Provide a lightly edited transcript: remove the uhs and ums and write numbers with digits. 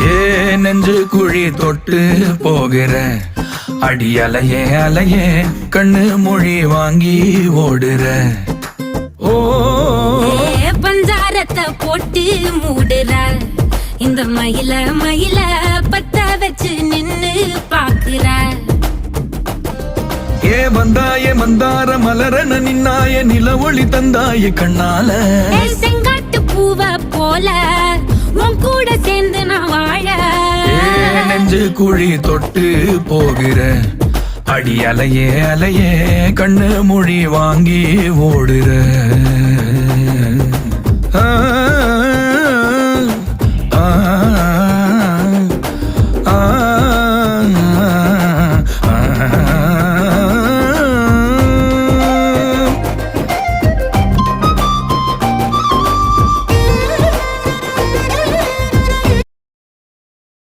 ஏ நெஞ்சு குழி தொட்டு போகிற அடி அலையே அலையே கண்ணு மொழி வாங்கி ஓடுற. ஓ பஞ்சாரத்தை போட்டு மூடுற இந்த மயில மயில பத்த வச்சு நின்னு பாக்குற. ஏ வந்தாய மந்தார மலரன நின்னாய நில ஒளி தந்தாய கண்ணால. செங்காட்டு பூவ போல உன் கூட சேர்ந்து நான் வாழ. நெஞ்சு குழி தொட்டு போகிற அடி அலையே அலையே கண்ணு மொழி வாங்கி ஓடுற. ஆ ஆ